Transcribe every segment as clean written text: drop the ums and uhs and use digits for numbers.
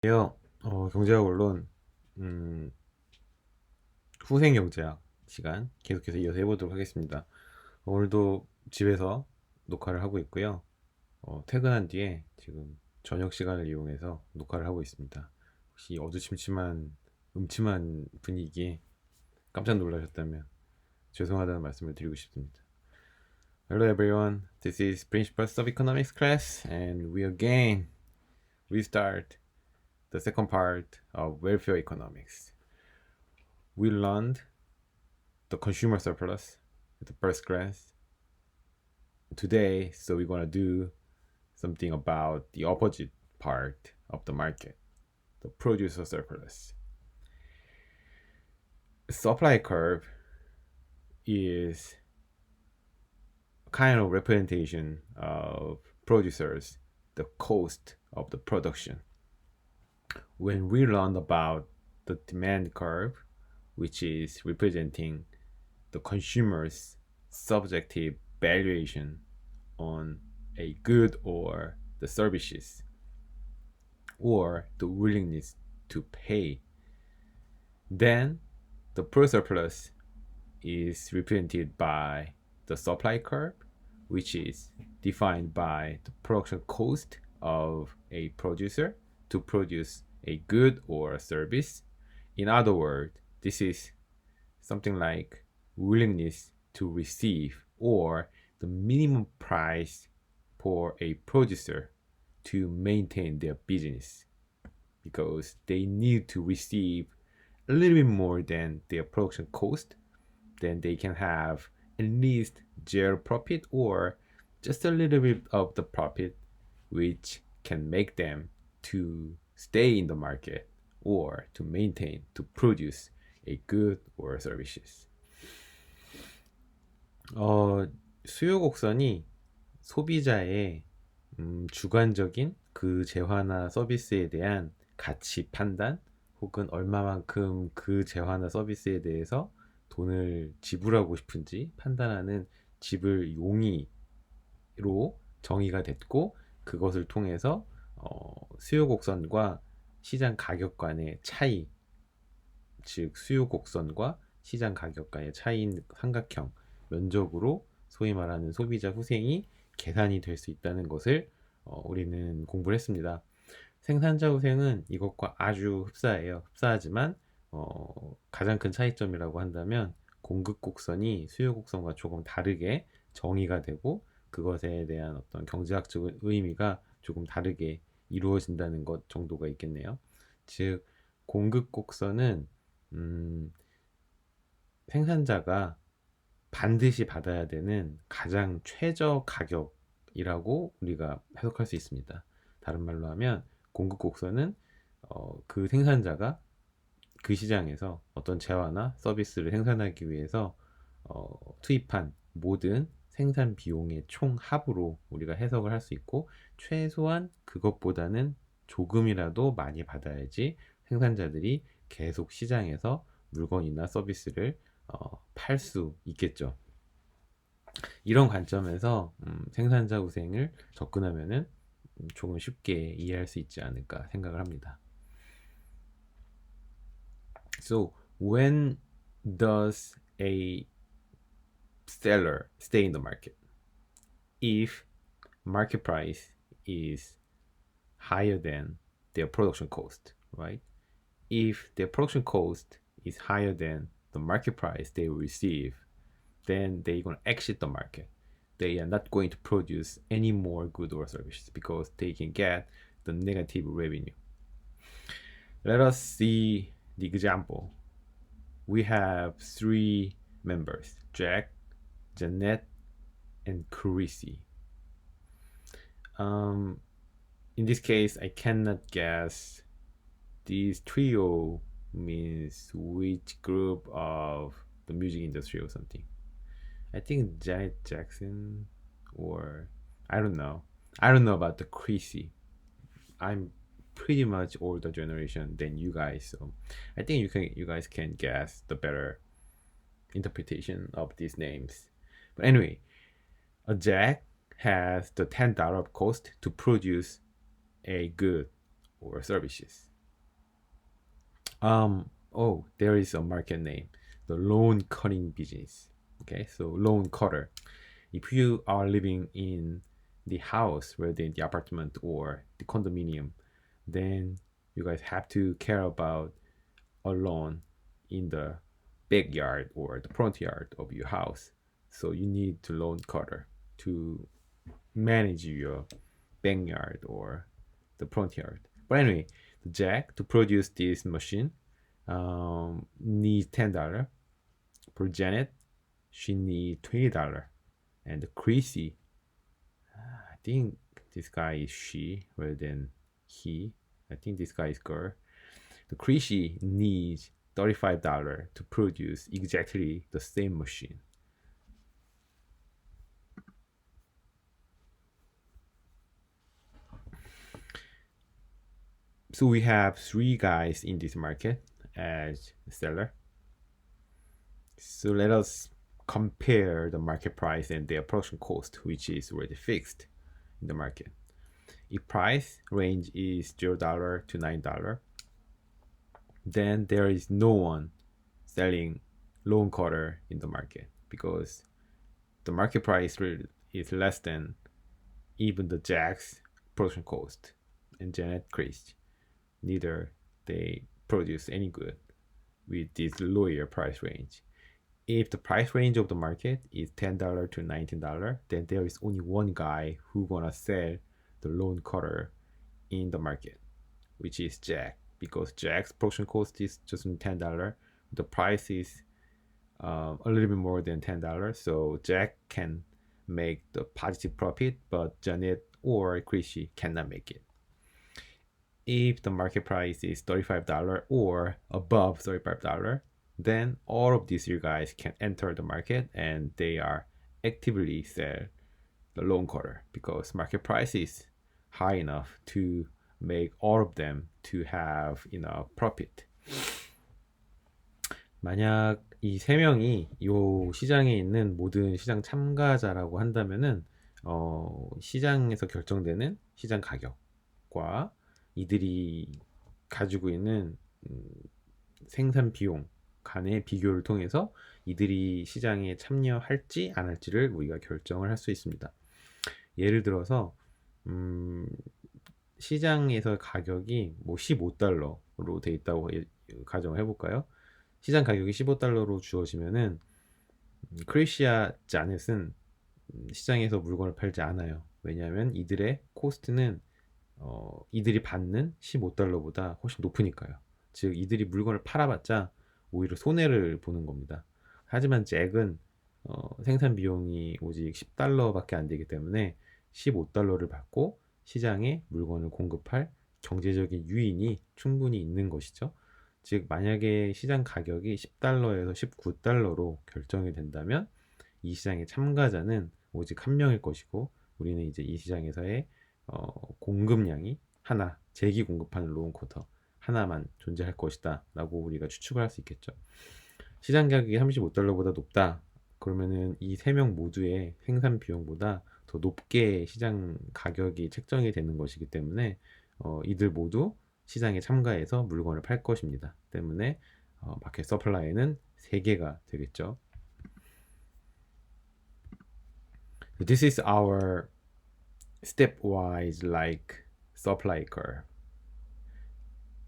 경제학 원론 음, 후생 경제학 시간 계속해서 이어서 해보도록 하겠습니다. 오늘도 집에서 녹화를 하고 있고요. 퇴근한 뒤에 지금 저녁 시간을 이용해서 녹화를 하고 있습니다. 혹시 어두침침한 음침한 분위기에 깜짝 놀라셨다면 죄송하다는 말씀을 드리고 싶습니다. Hello everyone, this is Principles of Economics class and we again restart the second part of welfare economics. We learned the consumer surplus at the first glance today, so we're gonna do something about the opposite part of the market, the producer surplus. Supply curve is kind of representation of producers, the cost of the production. When we learn about the demand curve, which is representing the consumer's subjective valuation on a good or the services or the willingness to pay, then the pro surplus is represented by the supply curve, which is defined by the production cost of a producer to produce a good or a service. In other words, this is something like willingness to receive or the minimum price for a producer to maintain their business because they need to receive a little bit more than their production cost, then they can have at least zero profit or just a little bit of the profit, which can make them to stay in the market or to maintain to produce a good or services. 수요 곡선이 소비자의 주관적인 그 재화나 서비스에 대한 가치 판단 혹은 얼마만큼 그 재화나 서비스에 대해서 돈을 지불하고 싶은지 판단하는 지불 용의로 정의가 됐고 그것을 통해서 수요 곡선과 시장 가격 간의 차이, 즉 수요 곡선과 시장 가격 간의 차이인 삼각형 면적으로 소위 말하는 소비자 후생이 계산이 될 수 있다는 것을 우리는 공부를 했습니다. 생산자 후생은 이것과 아주 흡사해요. 흡사하지만 가장 큰 차이점이라고 한다면 공급 곡선이 수요 곡선과 조금 다르게 정의가 되고 그것에 대한 어떤 경제학적 의미가 조금 다르게 이루어진다는 것 정도가 있겠네요. 즉 공급 곡선은 생산자가 반드시 받아야 되는 가장 최저 가격이라고 우리가 해석할 수 있습니다. 다른 말로 하면 공급 곡선은 그 생산자가 그 시장에서 어떤 재화나 서비스를 생산하기 위해서 투입한 모든 생산 비용의 총합으로 우리가 해석을 할 수 있고 최소한 그것보다는 조금이라도 많이 받아야지 생산자들이 계속 시장에서 물건이나 서비스를 팔 수 있겠죠. 이런 관점에서 생산자 후생을 접근하면은 조금 쉽게 이해할 수 있지 않을까 생각을 합니다. So when does a seller stay in the market? If market price is higher than their production cost, right? If their production cost is higher than the market price they will receive, then they're going to exit the market. They are not going to produce any more goods or services because they can get the negative revenue. Let us see the example. We have three members, Jack, Jeanette, and Chrissy. In this case, I cannot guess this trio means which group of the music industry or something. I think Janet Jackson or I don't know. I don't know about the Chrissy. I'm pretty much older generation than you guys, so I think you guys can guess the better interpretation of these names. But anyway, a Jack has the $10 cost to produce a good or services. Oh, there is a market name, the loan cutting business. Okay, so loan cutter. If you are living in the house, whether in the apartment or the condominium, then you guys have to care about a lawn in the backyard or the front yard of your house. So you need to lawn cutter to manage your backyard or the front yard. But anyway, the jack to produce this machine needs $10. For Janet, she needs $20. And Chrissy, I think this guy is she rather than he. I think this guy is girl. The Chrissy needs $35 to produce exactly the same machine. So we have three guys in this market as seller. So let us compare the market price and their production cost, which is already fixed in the market. If price range is $0 to $9, then there is no one selling loan cutter in the market because the market price is less than even the Jack's production cost. And Janet Christ, neither they produce any good with this lower price range. If the price range of the market is $10 to $19, then there is only one guy who gonna sell the loan cutter in the market, which is Jack, because Jack's production cost is just $10. The price is a little bit more than $10, so Jack can make the positive profit, but Janet or Chrissy cannot make it. If the market price is $35 or above $35, then all of these you guys can enter the market and they are actively sell the loan cutter because market price is high enough to make all of them to have enough profit. 만약 이 세 명이 이 시장에 있는 모든 시장 참가자라고 한다면은 시장에서 결정되는 시장 가격과 이들이 가지고 있는 생산 비용 간의 비교를 통해서 이들이 시장에 참여할지 안 할지를 우리가 결정을 할 수 있습니다. 예를 들어서 시장에서 가격이 뭐 $15로 돼 있다고 가정을 해볼까요? 시장 가격이 $15로 주어지면은 크리시아 자넷은 시장에서 물건을 팔지 않아요. 왜냐하면 이들의 코스트는 이들이 받는 $15보다 훨씬 높으니까요. 즉 이들이 물건을 팔아봤자 오히려 손해를 보는 겁니다. 하지만 잭은 생산 비용이 오직 $10밖에 안 되기 때문에 $15를 받고 시장에 물건을 공급할 경제적인 유인이 충분히 있는 것이죠. 즉 만약에 시장 가격이 $10에서 $19로 결정이 된다면 이 시장의 참가자는 오직 한 명일 것이고 우리는 이제 이 시장에서의 공급량이 하나, 잭이 공급하는 로운 쿼터 하나만 존재할 것이다 라고 우리가 추측을 할 수 있겠죠. 시장 가격이 $35보다 높다 그러면은 이 세 명 모두의 생산 비용보다 더 높게 시장 가격이 책정이 되는 것이기 때문에 이들 모두 시장에 참가해서 물건을 팔 것입니다. 때문에 마켓 서플라이는 3개가 되겠죠. This is our stepwise like supply curve.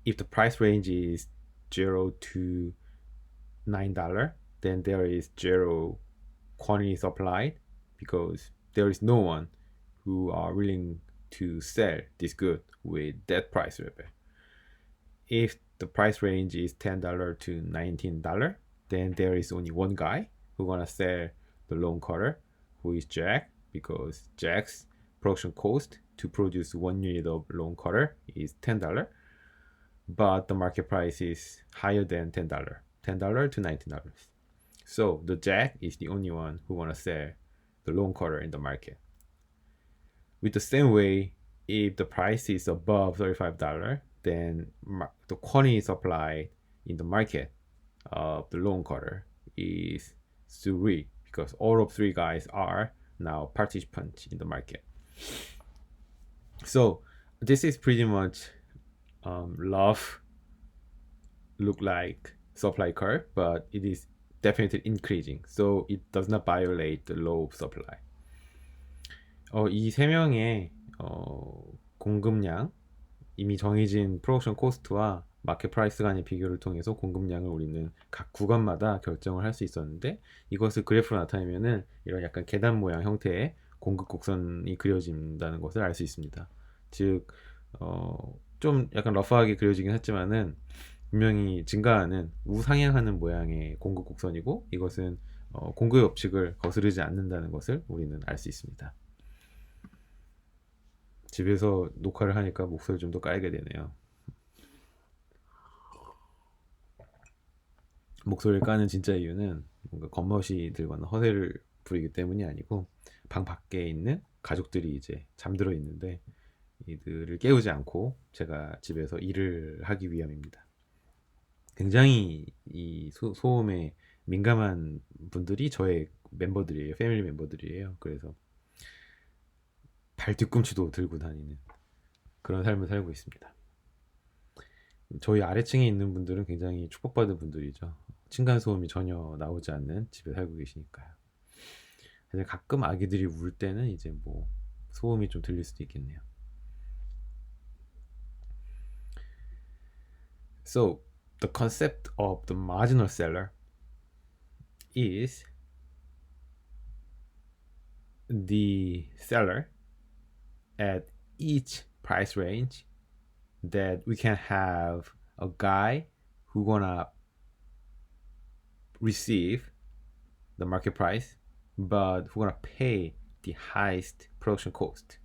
If the price range is $0 to $9, then there is zero quantity supplied because there is no one who are willing to sell this good with that price level. If the price range is $10 to $19, then there is only one guy who gonna sell the loan cutter, who is Jack, because Jack's production cost to produce 1 unit of loan cutter is $10, but the market price is higher than $10 to $19. So the Jack is the only one who wanna sell the loan cutter in the market. With the same way, if the price is above $35, then the quantity supply in the market of the loan cutter is 3 because all of 3 guys are now participants in the market. So this is pretty much rough look like supply curve, but it is definitely increasing. So it does not violate the law of supply. 이 세 명의 공급량, 이미 정해진 프로덕션 코스트와 마켓 프라이스 간의 비교를 통해서 공급량을 우리는 각 구간마다 결정을 할 수 있었는데, 이것을 그래프로 나타내면은 이런 약간 계단 모양 형태의 공급 곡선이 그려진다는 것을 알 수 있습니다. 즉, 좀 약간 러프하게 그려지긴 했지만은 분명히 증가하는 우상향하는 모양의 공급 곡선이고, 이것은 공급 법칙을 거스르지 않는다는 것을 우리는 알 수 있습니다. 집에서 녹화를 하니까 목소리 좀 더 깔게 되네요. 목소리를 까는 진짜 이유는 뭔가 겉멋이 들거나 허세를 부리기 때문이 아니고, 방 밖에 있는 가족들이 이제 잠들어 있는데 이들을 깨우지 않고 제가 집에서 일을 하기 위함입니다. 굉장히 이 소음에 민감한 분들이 저의 멤버들이에요. 패밀리 멤버들이에요. 그래서 발 뒤꿈치도 들고 다니는 그런 삶을 살고 있습니다. 저희 아래층에 있는 분들은 굉장히 축복받은 분들이죠. 층간소음이 전혀 나오지 않는 집에 살고 계시니까요. 가끔 아기들이 울 때는 이제 뭐 소음이 좀 들릴 수도 있겠네요. So the concept of the marginal seller is the seller at each price range that we can have a guy who gonna receive the market price, but who gonna pay the highest production cost.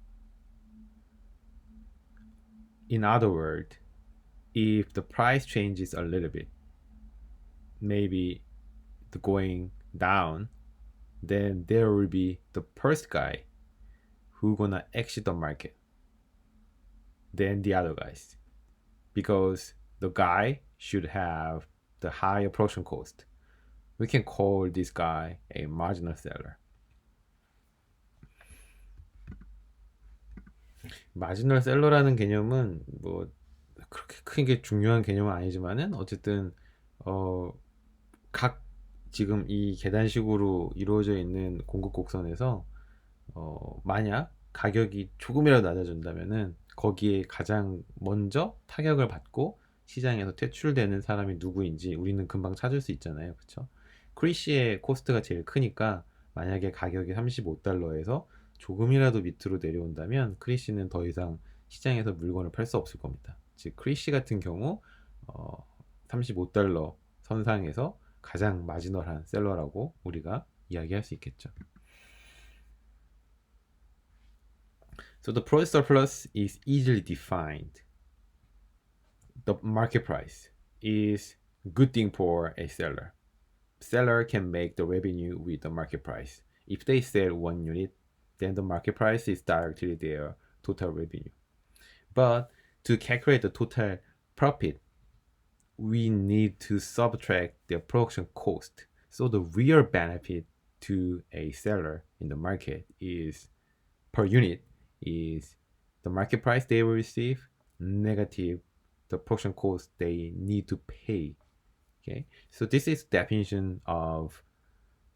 In other words, if the price changes a little bit, maybe the going down, then there will be the first guy who gonna exit the market, then the other guys, because the guy should have the higher production cost. We can call this guy a marginal seller. 마지널 셀러라는 개념은 뭐 그렇게 크게 중요한 개념은 아니지만은, 어쨌든 각 지금 이 계단식으로 이루어져 있는 공급 곡선에서 만약 가격이 조금이라도 낮아진다면은 거기에 가장 먼저 타격을 받고 시장에서 퇴출되는 사람이 누구인지 우리는 금방 찾을 수 있잖아요. 그쵸? 크리시의 코스트가 제일 크니까 만약에 가격이 35달러에서 조금이라도 밑으로 내려온다면 크리시는 더 이상 시장에서 물건을 팔 수 없을 겁니다. 즉 크리시 같은 경우 35달러 선상에서 가장 마지널한 셀러라고 우리가 이야기할 수 있겠죠. So the price surplus is easily defined. The market price is a good thing for a seller. Seller can make the revenue with the market price. If they sell one unit, then the market price is directly their total revenue. But to calculate the total profit, we need to subtract their production cost. So the real benefit to a seller in the market is per unit is the market price they will receive negative the production cost they need to pay. Okay, so this is definition of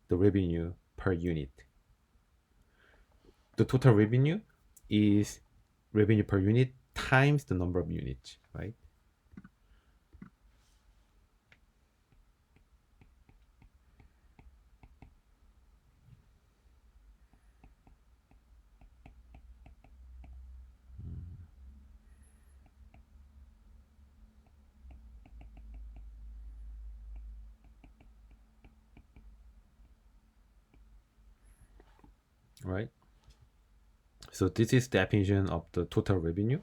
the revenue per unit. The total revenue is revenue per unit times the number of units, right? Right? So this is definition of the total revenue.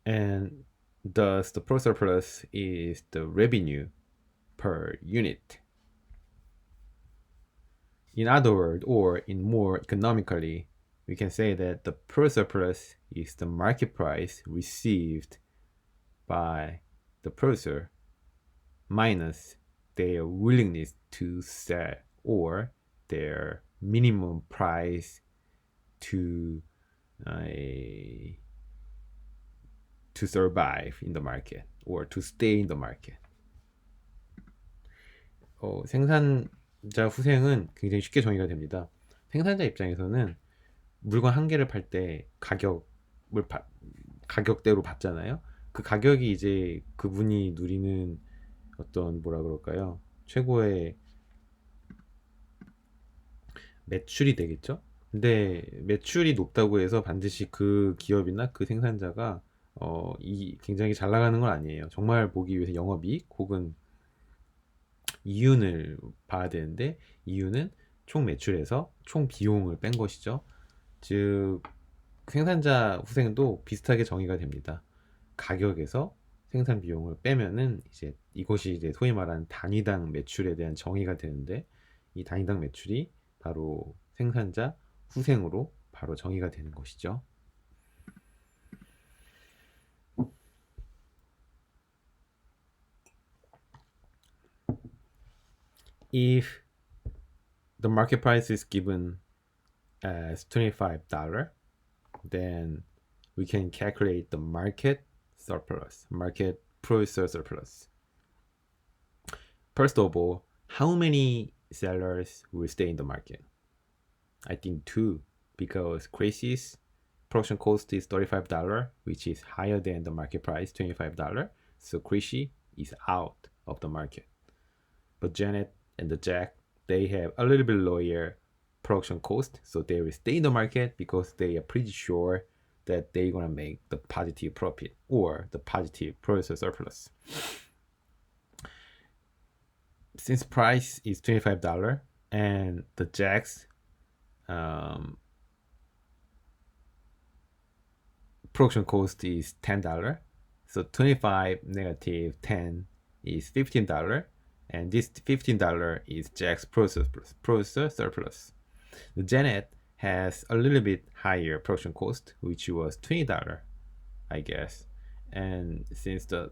And thus the pro surplus is the revenue per unit. In other words, or in more economically, we can say that the pro surplus is the market price received by the producer minus their willingness to sell, or their minimum price to to survive in the market or to stay in the market. 생산자 후생은 굉장히 쉽게 정의가 됩니다. 생산자 입장에서는 물건 한 개를 팔 때 가격대로 받잖아요. 그 가격이 이제 그분이 누리는 어떤 뭐라 그럴까요? 최고의 매출이 되겠죠? 근데 매출이 높다고 해서 반드시 그 기업이나 그 생산자가 굉장히 잘 나가는 건 아니에요. 정말 보기 위해서 영업이익 혹은 이윤을 봐야 되는데, 이윤은 총 매출에서 총 비용을 뺀 것이죠. 즉 생산자 후생도 비슷하게 정의가 됩니다. 가격에서 생산 비용을 빼면은 이제 이것이 이제 소위 말하는 단위당 매출에 대한 정의가 되는데, 이 단위당 매출이 바로 생산자 후생으로 바로 정의가 되는 것이죠. If the market price is given as $25, then we can calculate the market surplus, market producer surplus. First of all, how many sellers will stay in the market? I think 2, because Crazy's production cost is $35, which is higher than the market price, $25. So Crazy is out of the market. But Janet and the Jack, they have a little bit lower production cost, so they will stay in the market because they are pretty sure that they're gonna make the positive profit or the positive producer surplus. Since price is $25 and the Jack's production cost is $10, so 25 negative 10 is $15, and this $15 is Jack's producer surplus. The Janet has a little bit higher production cost, which was $20, I guess. And since the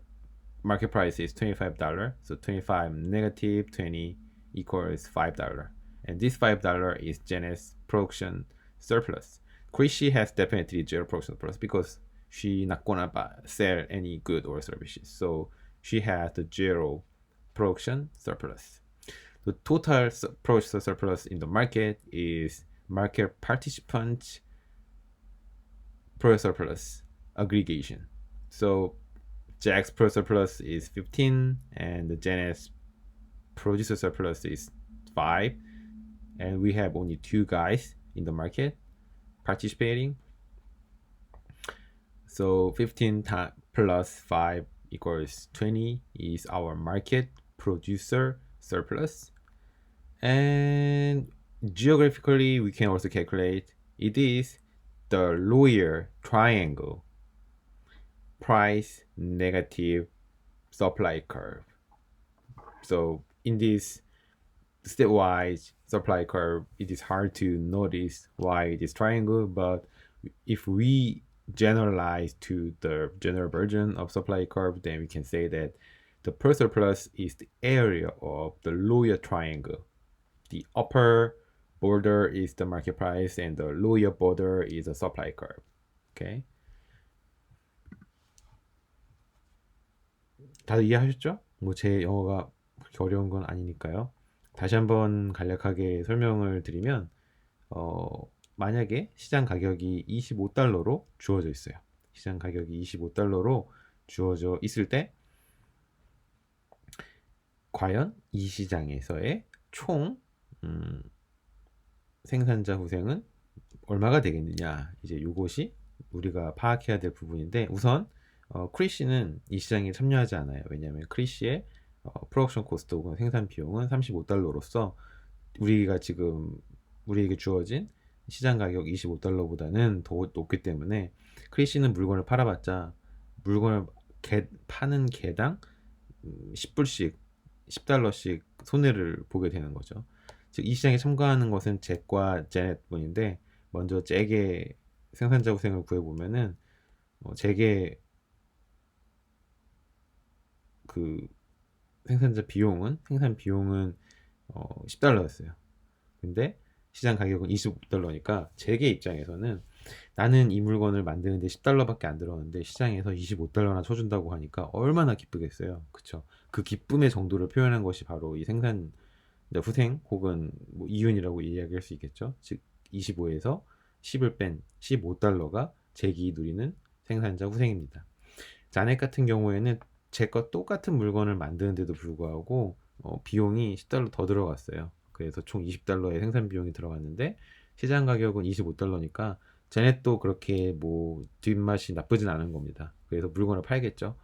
market price is $25, so 25 negative 20 equals $5. And this $5 is Janet's production surplus. Chrissy has definitely zero production surplus because she not gonna sell any good or services. So she has the zero production surplus. The total production surplus in the market is market participant production surplus aggregation. So Jack's producer surplus is 15 and the Janet's producer surplus is 5, and we have only 2 guys in the market participating. So 15 plus 5 equals 20 is our market producer surplus. And geographically, we can also calculate it is the lower triangle, price negative supply curve. So in this stepwise supply curve, it is hard to notice why it is triangle, but if we generalize to the general version of supply curve, then we can say that the per surplus is the area of the lower triangle. The upper border is the market price and the lower border is the supply curve. Okay. 다들 이해하셨죠? 뭐 제 영어가 그렇게 어려운 건 아니니까요. 다시 한번 간략하게 설명을 드리면 만약에 시장 가격이 $25로 주어져 있어요. 시장 가격이 $25로 주어져 있을 때 과연 이 시장에서의 총 생산자 후생은 얼마가 되겠느냐, 이제 이것이 우리가 파악해야 될 부분인데, 우선 크리시는 이 시장에 참여하지 않아요. 왜냐하면 크리시의 프로덕션 코스트 혹은 생산 비용은 $35로서 우리에게 주어진 시장 가격 $25보다는 더 높기 때문에 크리시는 물건을 팔아봤자 물건을 파는 개당 10불씩 $10씩 손해를 보게 되는 거죠. 즉 이 시장에 참가하는 것은 잭과 제넷 분인데, 먼저 잭의 생산자 후생을 구해보면은 잭의 그 생산 비용은 $10였어요. 근데 시장 가격은 $25니까 잭의 입장에서는 나는 이 물건을 만드는데 10달러밖에 안 들었는데 시장에서 25달러나 쳐준다고 하니까 얼마나 기쁘겠어요. 그쵸? 그 기쁨의 정도를 표현한 것이 바로 이 생산 후생 혹은 뭐 이윤이라고 이야기할 수 있겠죠. 즉 25에서 10을 뺀 15달러가 제기 누리는 생산자 후생입니다. 자넷 같은 경우에는 제과 똑같은 물건을 만드는데도 불구하고 비용이 10달러 더 들어갔어요. 그래서 총 20달러의 생산 비용이 들어갔는데 시장 가격은 25달러니까 자넷도 그렇게 뭐 뒷맛이 나쁘진 않은 겁니다. 그래서 물건을 팔겠죠.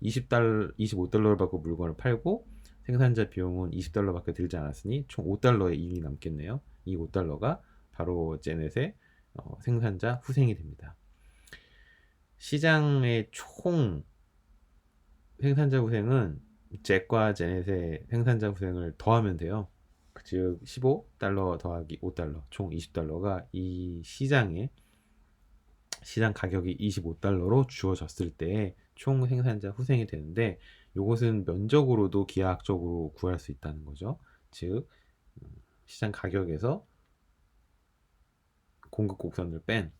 25달러를 받고 물건을 팔고 생산자 비용은 20달러밖에 들지 않았으니 총 5달러의 이윤이 남겠네요. 이 5달러가 바로 제넷의 생산자 후생이 됩니다. 시장의 총 생산자 후생은 잭과 제넷의 생산자 후생을 더하면 돼요. 즉 15달러 더하기 5달러 총 20달러가 이 시장 가격이 25달러로 주어졌을 때 총 생산자 후생이 되는데 이것은 면적으로도 기하학적으로 구할 수 있다는 거죠. 즉 시장 가격에서 공급 곡선을 뺀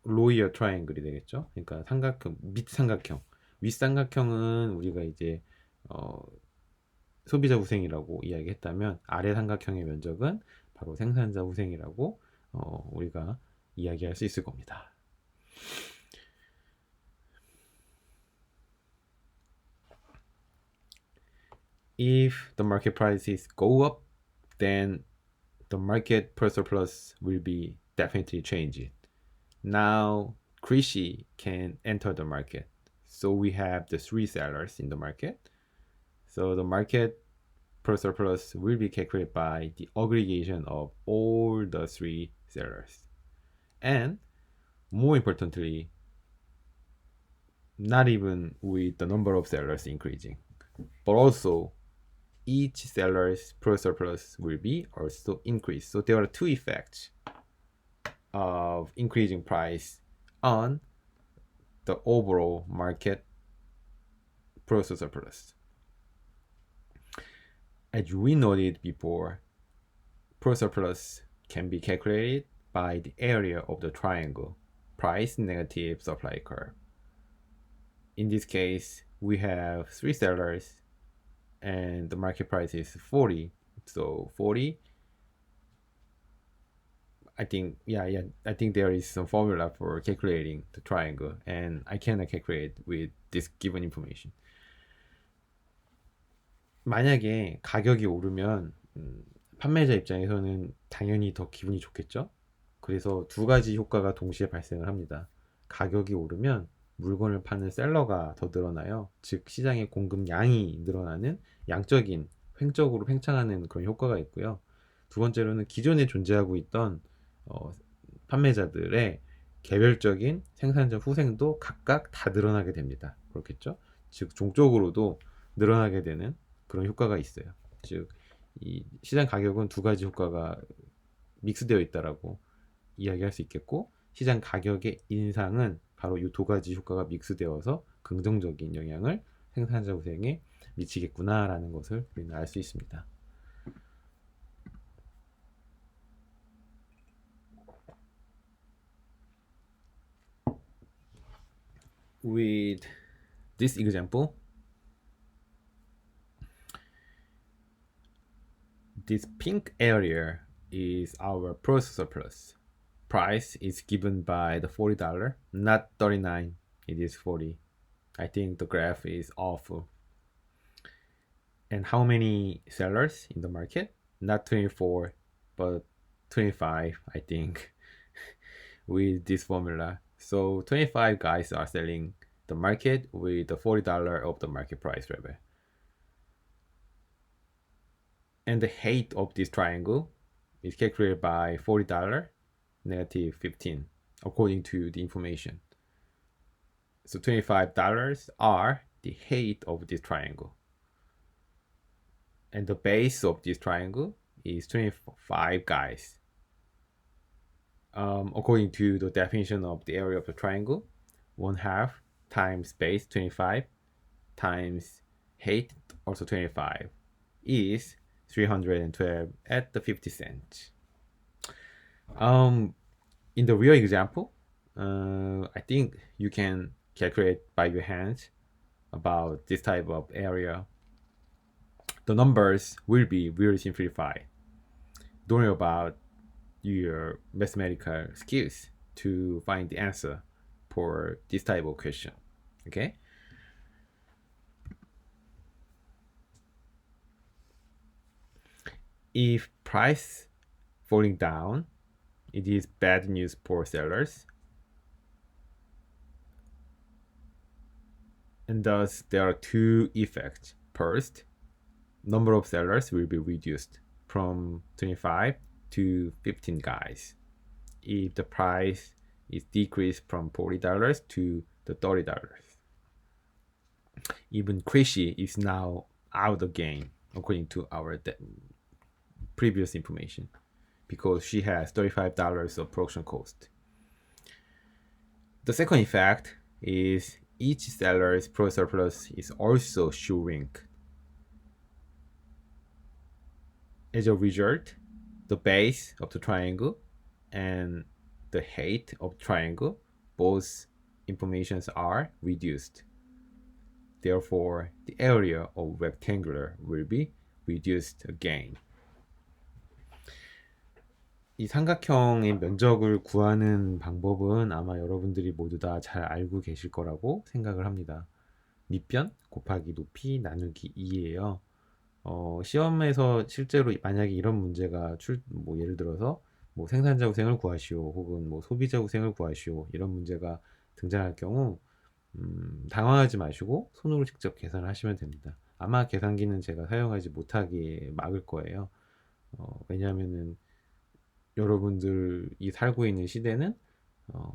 로이어 트라이앵글이 되겠죠. 그러니까 삼각형, 밑삼각형, 윗삼각형은 우리가 이제 소비자 후생이라고 이야기했다면 아래 삼각형의 면적은 바로 생산자 후생이라고 우리가 이야기할 수 있을 겁니다. If the market prices go up, then the market per surplus will be definitely changed. Now Krishi can enter the market. So we have the three sellers in the market. So the market per surplus will be calculated by the aggregation of all the three sellers. And more importantly, not even with the number of sellers increasing, but also each seller's per surplus will be also increased. So there are two effects of increasing price on the overall market per surplus. As we noted before, per surplus can be calculated by the area of the triangle, price negative supply curve. In this case, we have three sellers and the market price is 40. So 40, I think there is some formula for calculating the triangle and I cannot calculate with this given information. 만약에 가격이 오르면 판매자 입장에서는 당연히 더 기분이 좋겠죠. 그래서 두 가지 효과가 동시에 발생을 합니다. 가격이 오르면 물건을 파는 셀러가 더 늘어나요. 즉 시장의 공급량이 늘어나는 양적인 횡적으로 팽창하는 그런 효과가 있고요. 두 번째로는 기존에 존재하고 있던 판매자들의 개별적인 생산자 후생도 각각 다 늘어나게 됩니다. 그렇겠죠? 즉 종적으로도 늘어나게 되는 그런 효과가 있어요. 즉 이 시장 가격은 두 가지 효과가 믹스되어 있다라고 이야기할 수 있겠고 시장 가격의 인상은 바로 이 두 가지 효과가 믹스되어서 긍정적인 영향을 생산자 후생에 미치겠구나라는 것을 우리는 알 수 있습니다. With this example, this pink area is our process surplus. Price is given by the $40, not 39. It is 40. I think the graph is awful. And how many sellers in the market? Not 24, but 25, I think, with this formula. So 25 guys are selling the market with the $40 of the market price level. And the height of this triangle is calculated by $40, negative 15, according to the information. So $25 are the height of this triangle. And the base of this triangle is 25 guys. According to the definition of the area of the triangle, 1/2 times base 25 times height also 25 is 312 at the 50 cents. In the real example, I think you can calculate by your hands about this type of area. The numbers will be very simplified. Don't worry about your mathematical skills to find the answer for this type of question. Okay? If price falling down, it is bad news for sellers. And thus there are two effects. First, number of sellers will be reduced from 25 to 15 guys. If the price is decreased from $40 to the $30. Even Chrissy is now out of the game according to our previous information because she has $35 of production cost. The second effect is each seller's pro surplus is also shrink. As a result, the base of the triangle and the height of the triangle, both informations are reduced. Therefore, the area of rectangular will be reduced again. 이 삼각형의 면적을 구하는 방법은 아마 여러분들이 모두 다 잘 알고 계실 거라고 생각을 합니다. 밑변 곱하기 높이 나누기 2예요. 시험에서 실제로 만약에 이런 문제가 뭐 예를 들어서 뭐 생산자 후생을 구하시오 혹은 뭐 소비자 후생을 구하시오 이런 문제가 등장할 경우 당황하지 마시고 손으로 직접 계산을 하시면 됩니다. 아마 계산기는 제가 사용하지 못하게 막을 거예요. 왜냐하면은 여러분들이 살고 있는 시대는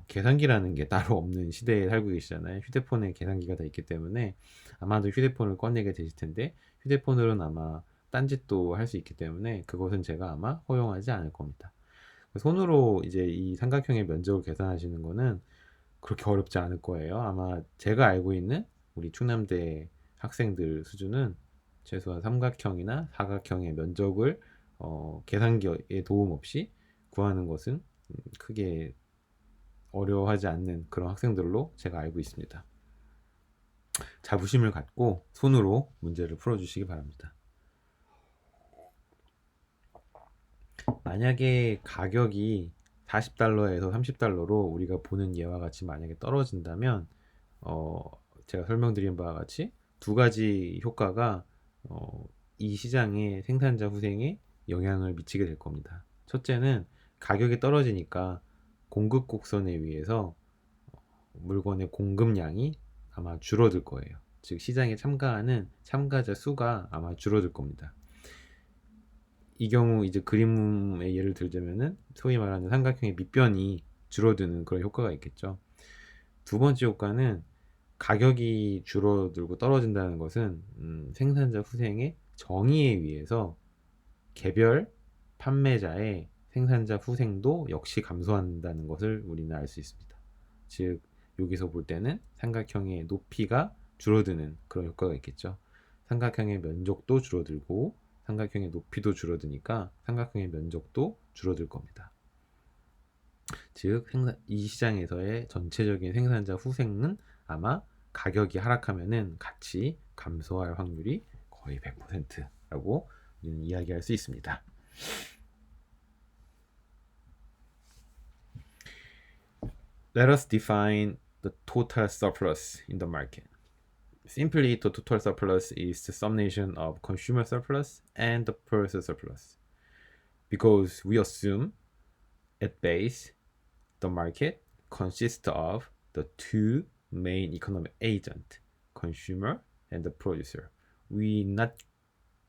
계산기라는 게 따로 없는 시대에 살고 계시잖아요. 휴대폰에 계산기가 다 있기 때문에 아마도 휴대폰을 꺼내게 되실 텐데 휴대폰으로는 아마 딴짓도 할 수 있기 때문에 그것은 제가 아마 허용하지 않을 겁니다. 손으로 이제 이 삼각형의 면적을 계산하시는 거는 그렇게 어렵지 않을 거예요. 아마 제가 알고 있는 우리 충남대 학생들 수준은 최소한 삼각형이나 사각형의 면적을 계산기의 도움 없이 구하는 것은 크게 어려워하지 않는 그런 학생들로 제가 알고 있습니다. 자부심을 갖고 손으로 문제를 풀어주시기 바랍니다. 만약에 가격이 $40에서 $30로 우리가 보는 예와 같이 만약에 떨어진다면 제가 설명드린 바와 같이 두 가지 효과가 이 시장의 생산자 후생에 영향을 미치게 될 겁니다. 첫째는 가격이 떨어지니까 공급 곡선에 의해서 물건의 공급량이 아마 줄어들 거예요. 즉 시장에 참가하는 참가자 수가 아마 줄어들 겁니다. 이 경우 이제 그림의 예를 들자면은 소위 말하는 삼각형의 밑변이 줄어드는 그런 효과가 있겠죠. 두 번째 효과는 가격이 줄어들고 떨어진다는 것은 생산자 후생의 정의에 의해서 개별 판매자의 생산자 후생도 역시 감소한다는 것을 우리는 알 수 있습니다. 즉 여기서 볼 때는 삼각형의 높이가 줄어드는 그런 효과가 있겠죠. 삼각형의 면적도 줄어들고 삼각형의 높이도 줄어드니까 삼각형의 면적도 줄어들 겁니다. 즉 이 시장에서의 전체적인 생산자 후생은 아마 가격이 하락하면은 같이 감소할 확률이 거의 100%라고 우리는 이야기할 수 있습니다. Let us define the total surplus in the market. Simply, the total surplus is the summation of consumer surplus and the producer surplus. Because we assume at base the market consists of the two main economic agents, consumer and the producer. We're not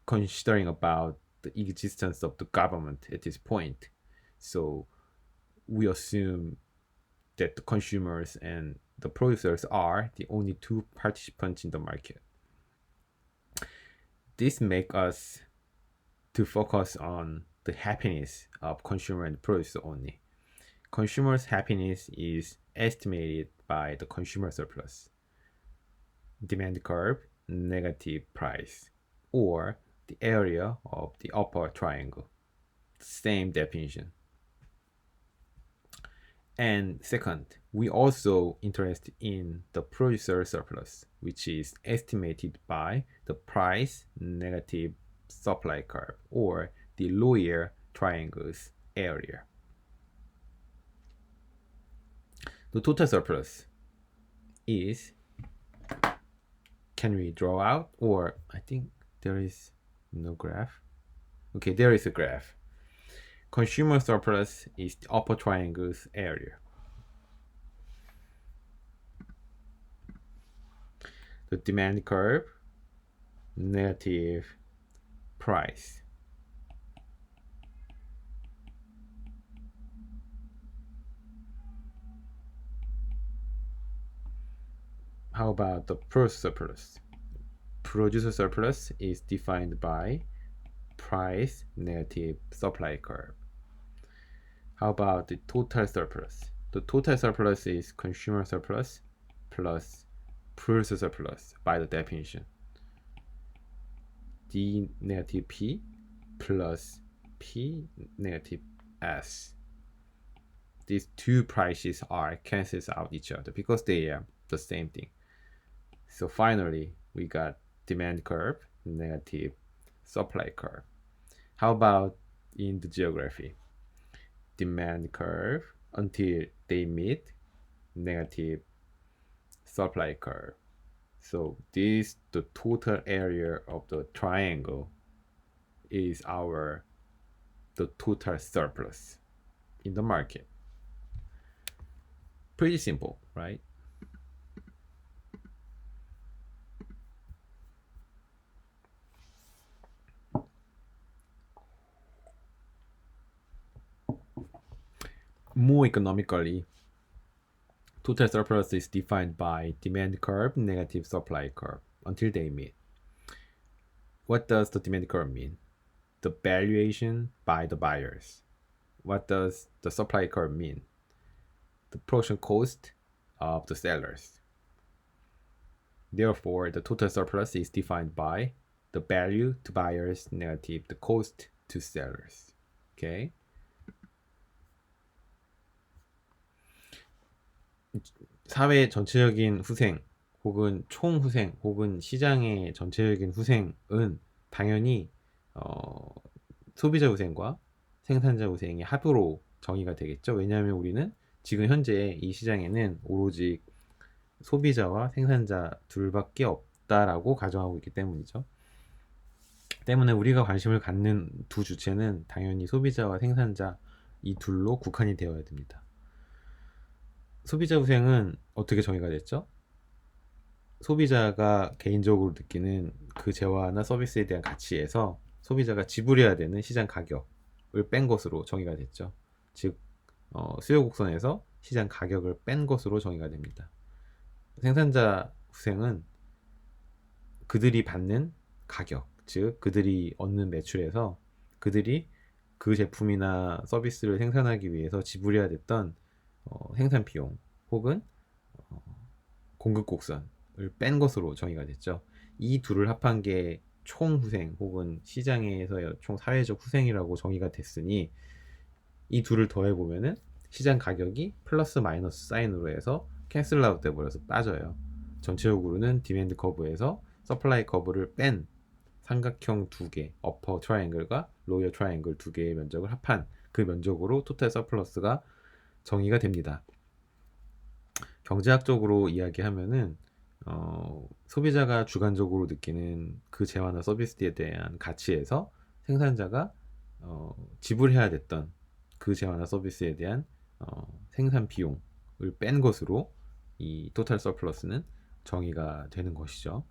considering about the existence of the government at this point. So we assume that the consumers and the producers are the only two participants in the market. This makes us to focus on the happiness of consumer and producer only. Consumer's happiness is estimated by the consumer surplus, demand curve, negative price, or the area of the upper triangle. Same definition. And second, we also interested in the producer surplus, which is estimated by the price negative supply curve or the lower triangles area. The total surplus is, can we draw out, or I think there is no graph. Okay, there is a graph. Consumer surplus is the upper triangle's area. The demand curve, negative price. How about the producer surplus? Producer surplus is defined by price negative supply curve. How about the total surplus? The total surplus is consumer surplus plus producer surplus by the definition. D negative P plus P negative S. These two prices are cancels out each other because they are the same thing. So finally, we got demand curve, negative supply curve. How about in the geography? Demand curve until they meet negative supply curve. So this, the total area of the triangle, is the total surplus in the market. Pretty simple, right? More economically, total surplus is defined by demand curve, negative supply curve until they meet. What does the demand curve mean? The valuation by the buyers. What does the supply curve mean? The production cost of the sellers. Therefore, the total surplus is defined by the value to buyers negative the cost to sellers. Okay? 사회 전체적인 후생 혹은 총 후생 혹은 시장의 전체적인 후생은 당연히 소비자 후생과 생산자 후생의 합으로 정의가 되겠죠. 왜냐하면 우리는 지금 현재 이 시장에는 오로지 소비자와 생산자 둘밖에 없다라고 가정하고 있기 때문이죠. 때문에 우리가 관심을 갖는 두 주체는 당연히 소비자와 생산자 이 둘로 국한이 되어야 됩니다. 소비자 후생은 어떻게 정의가 됐죠? 소비자가 개인적으로 느끼는 그 재화나 서비스에 대한 가치에서 소비자가 지불해야 되는 시장 가격을 뺀 것으로 정의가 됐죠. 즉 수요 곡선에서 시장 가격을 뺀 것으로 정의가 됩니다. 생산자 후생은 그들이 받는 가격, 즉 그들이 얻는 매출에서 그들이 그 제품이나 서비스를 생산하기 위해서 지불해야 됐던 생산 비용 혹은 공급 곡선을 뺀 것으로 정의가 됐죠. 이 둘을 합한 게 총 후생 혹은 시장에서의 총 사회적 후생이라고 정의가 됐으니 이 둘을 더해 보면은 시장 가격이 플러스 마이너스 사인으로 해서 캔슬 아웃 돼 버려서 빠져요. 전체적으로는 디맨드 커브에서 서플라이 커브를 뺀 삼각형 두 개, 어퍼 트라이앵글과 로어 트라이앵글 두 개의 면적을 합한 그 면적으로 토탈 서플러스가 정의가 됩니다. 경제학적으로 이야기하면은 소비자가 주관적으로 느끼는 그 재화나 서비스에 대한 가치에서 생산자가 지불해야 됐던 그 재화나 서비스에 대한 생산 비용을 뺀 것으로 이 토탈 서플러스는 정의가 되는 것이죠.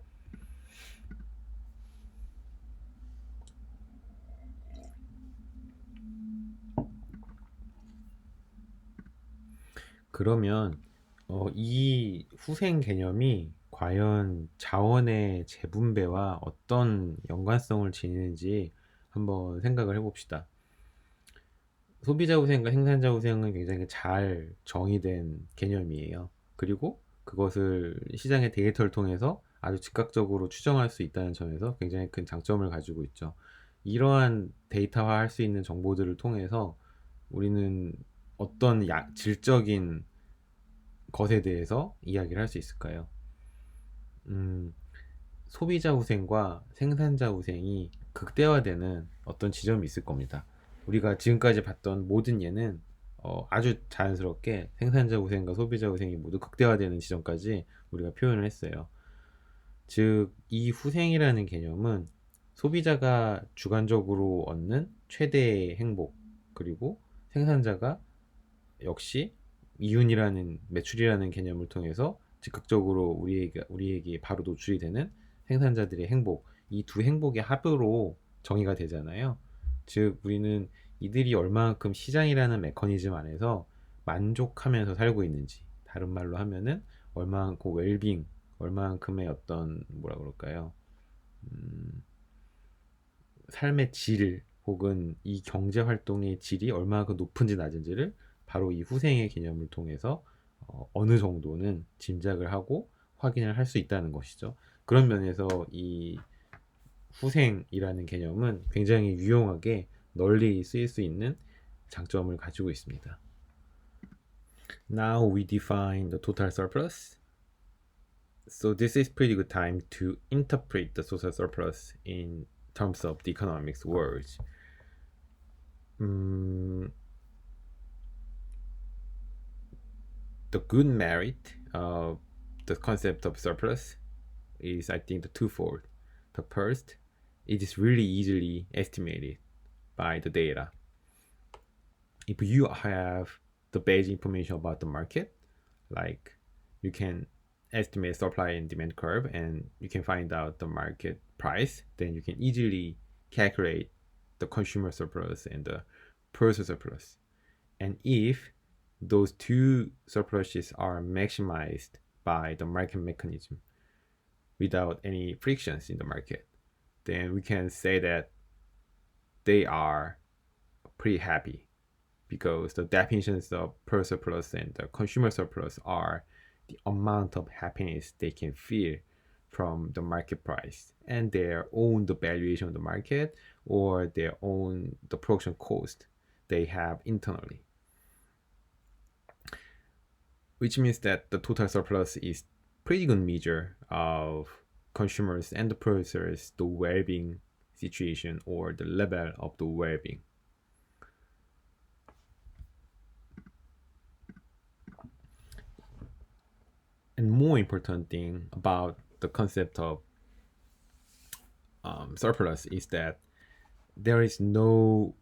그러면 이 후생 개념이 과연 자원의 재분배와 어떤 연관성을 지니는지 한번 생각을 해봅시다. 소비자 후생과 생산자 후생은 굉장히 잘 정의된 개념이에요. 그리고 그것을 시장의 데이터를 통해서 아주 즉각적으로 추정할 수 있다는 점에서 굉장히 큰 장점을 가지고 있죠. 이러한 데이터화할 수 있는 정보들을 통해서 우리는 어떤 질적인 것에 대해서 이야기를 할 수 있을까요? 소비자 후생과 생산자 후생이 극대화되는 어떤 지점이 있을 겁니다. 우리가 지금까지 봤던 모든 예는 아주 자연스럽게 생산자 후생과 소비자 후생이 모두 극대화되는 지점까지 우리가 표현을 했어요. 즉, 이 후생이라는 개념은 소비자가 주관적으로 얻는 최대의 행복, 그리고 생산자가 역시 이윤이라는 매출이라는 개념을 통해서 즉각적으로 우리에게 바로 노출이 되는 생산자들의 행복, 이 두 행복의 합으로 정의가 되잖아요. 즉, 우리는 이들이 얼마만큼 시장이라는 메커니즘 안에서 만족하면서 살고 있는지, 다른 말로 하면은 얼마만큼 웰빙, 얼마만큼의 어떤 뭐라 그럴까요? 삶의 질 혹은 이 경제 활동의 질이 얼마만큼 높은지 낮은지를 바로 이 후생의 개념을 통해서 어느 정도는 짐작을 하고 확인을 할 수 있다는 것이죠. 그런 면에서 이 후생이라는 개념은 굉장히 유용하게 널리 쓰일 수 있는 장점을 가지고 있습니다. Now we define the total surplus. So this is pretty good time to interpret the total surplus in terms of the economics words. The good merit of the concept of surplus is, I think, the twofold. The first, it is really easily estimated by the data. If you have the base information about the market, like you can estimate supply and demand curve and you can find out the market price, then you can easily calculate the consumer surplus and the producer surplus. And if those two surpluses are maximized by the market mechanism without any frictions in the market, then we can say that they are pretty happy, because the definitions of producer surplus and the consumer surplus are the amount of happiness they can feel from the market price and their own the valuation of the market or their own the production cost they have internally, which means that the total surplus is pretty good measure of consumers and the producers the well-being situation or the level of the well-being. And more important thing about the concept of surplus is that there is no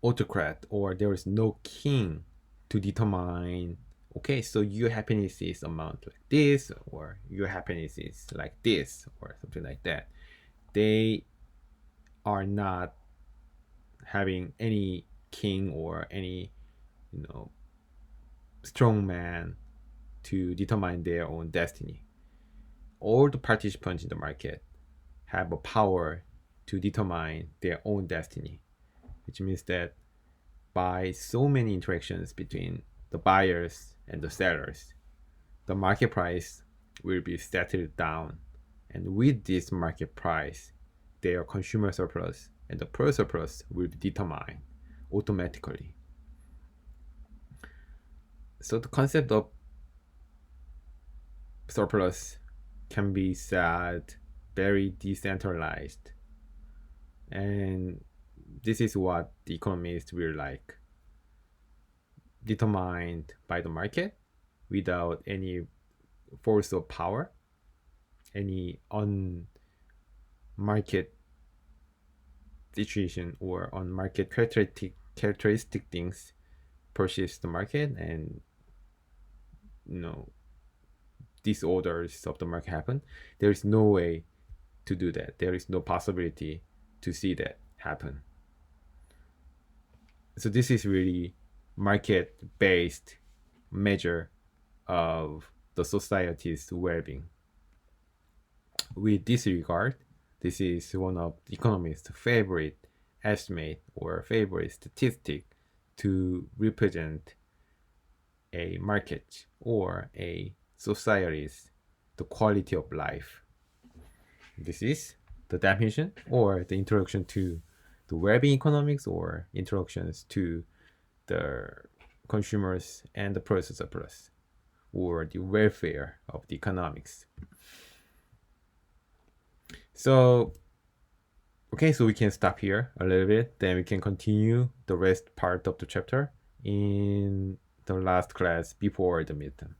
autocrat or there is no king to determine, okay, so your happiness is amount like this or your happiness is like this or something like that. They are not having any king or any strong man to determine their own destiny. All the participants in the market have a power to determine their own destiny, which means that by so many interactions between the buyers and the sellers, the market price will be settled down. And with this market price, their consumer surplus and the producer surplus will be determined automatically. So the concept of surplus can be said very decentralized, and this is what the economists will like, determined by the market without any force of power, any on market situation or on market characteristic things purchase the market, and disorders of the market happen. There is no way to do that. There is no possibility to see that happen. So this is really market-based measure of the society's well-being. With this regard, this is one of the economists' favorite estimate or favorite statistic to represent a market or a society's the quality of life. This is the definition or the introduction to the well-being economics or introductions to the consumers and the producer surplus, or the welfare of the economics. So, okay, so we can stop here a little bit, then we can continue the rest part of the chapter in the last class before the midterm.